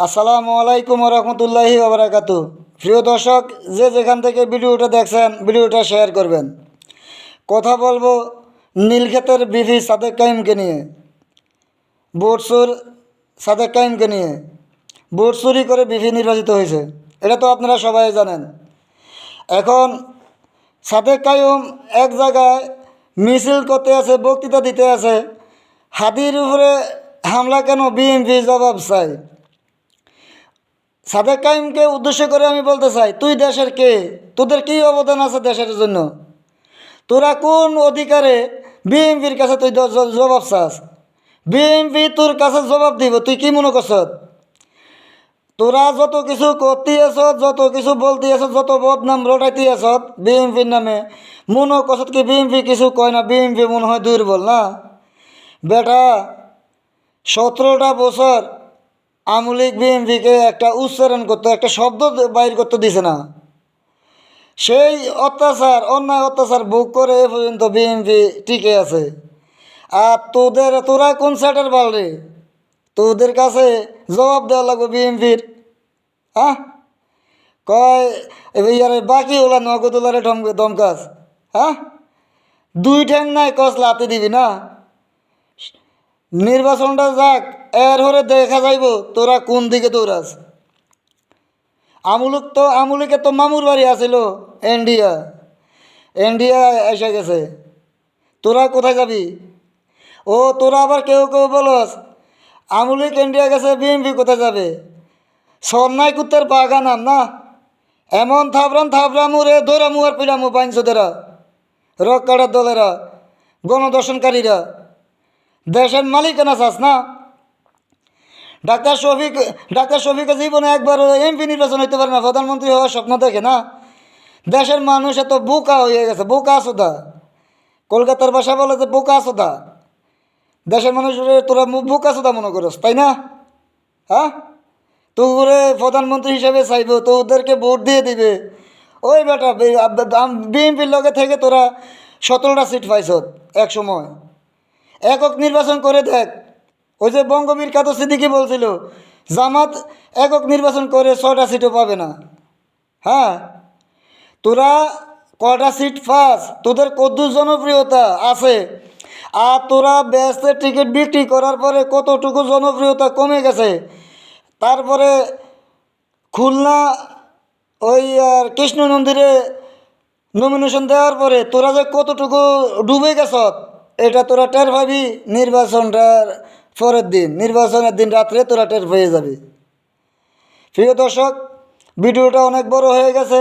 আসসালামু আলাইকুম রহমতুল্লাহি ওবরাকাতু। প্রিয় দর্শক, যে যেখান থেকে ভিডিওটা দেখছেন ভিডিওটা শেয়ার করবেন। কথা বলবো নীলক্ষেতের বিভি সাদেক কাইমকে নিয়ে, ভোটচোর সাদেক কাইমকে নিয়ে। ভোট চুরি করে বিভি নির্বাচিত হয়েছে, এটা তো আপনারা সবাই জানেন। এখন সাদেক কাইম এক জায়গায় মিছিল করতে আছে, বক্তৃতা দিতে আছে। হাদির উপরে হামলা কেন? বিএনপি জবাব চাই। সাদেক কাইমকে উদ্দেশ্য করে আমি বলতে চাই, তুই দেশের কে? তোদের কী অবদান আছে দেশের জন্য? তোরা কোন অধিকারে বিএনপির কাছে তুই জবাব চাস? বিএনপি তোর কাছে জবাব দিব। তুই কি মনে করছ? তোরা যত কিছু করতে আস, যত কিছু বলতে আস, যত বদনাম রটাইতে আস বিএনপির নামে, মনে করছ কি বিএনপি কিছু কয় না? বিএনপি মনে হয় দুর্বল না? বেটা, 17টা বছর আমলিক বিএনপিকে একটা উচ্চারণ করতে, একটা শব্দ বাইর করতে দিছে না। সেই অত্যাচার, অন্যায় অত্যাচার ভোগ করে এ পর্যন্ত বিএনপি টিকে আছে। আর তোরা কোন সাইডের বাল রে? তোদের কাছে জবাব দেওয়া লাগবে বিএনপির। হ্যাঁ, কয় ইয়ারে বাকি ওলা নগদুলারে দমকাস। হ্যাঁ, দুই ঠ্যাং নাই কস লাতে দিবি না? নির্বাচনটা যাক, এর হরে দেখা যাইব তোরা কোন দিকে দৌড়াস। আমুলিকে তো মামুর বাড়ি আছিল ইন্ডিয়া। ইন্ডিয়া এসে গেছে, তোরা কোথায় যাবি? ও তোরা আবার কেউ কেউ বলস আমুলিক ইন্ডিয়া গেছে, বিএনপি কোথায় যাবে? সন্ন্যায় কুত্তের বাগানাম না? এমন থাবরামু রে, দৌড়ামু আর পিলামু বাইনসোদেরা, রক কাটার দলেরা, গণদর্শনকারীরা। দেশের মালিকানা চাস না? ডাক্তার শফিক জীবনে একবার এমপি নির্বাচন হইতে পারে না, প্রধানমন্ত্রী হওয়ার স্বপ্ন দেখে না? দেশের মানুষ এত বোকা হয়ে গেছে, বোকা আসোদা। কলকাতার ভাষা বলে যে বোকা আসোদা। দেশের মানুষের তোরা বোকা আসোদা মনে করস, তাই না? হ্যাঁ, তোরে প্রধানমন্ত্রী হিসেবে চাইব, তো ওদেরকে ভোট দিয়ে দিবে। ওই বেটা, বিএনপির লগে থেকে তোরা 17টা সিট পাইছ এক সময়। একক নির্বাচন করে দেখ। ওই যে বঙ্গবীর কাতো সিদ্দিকি বলছিল জামাত একক নির্বাচন করে 6টা সিটও পাবে না। হ্যাঁ, তোরা কটা সিট পাস? তোদের কত জনপ্রিয়তা আছে? আর তোরা ব্যস্তের টিকিট বিক্রি করার পরে কতটুকু জনপ্রিয়তা কমে গেছে। তারপরে খুলনা ওই আর কৃষ্ণ মন্দিরে নমিনেশন দেওয়ার পরে তোরা যে কতটুকু ডুবে গেছ, এটা তোরা টের পাবি নির্বাচনটার পরের দিন। নির্বাচনের দিন রাত্রে তোরা টের পেয়ে যাবি। প্রিয় দর্শক, ভিডিওটা অনেক বড় হয়ে গেছে,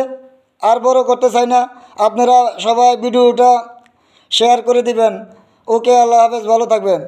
আর বড় করতে চাই না। আপনারা সবাই ভিডিওটা শেয়ার করে দিবেন। ওকে, আল্লাহ হাফেজ, ভালো থাকবেন।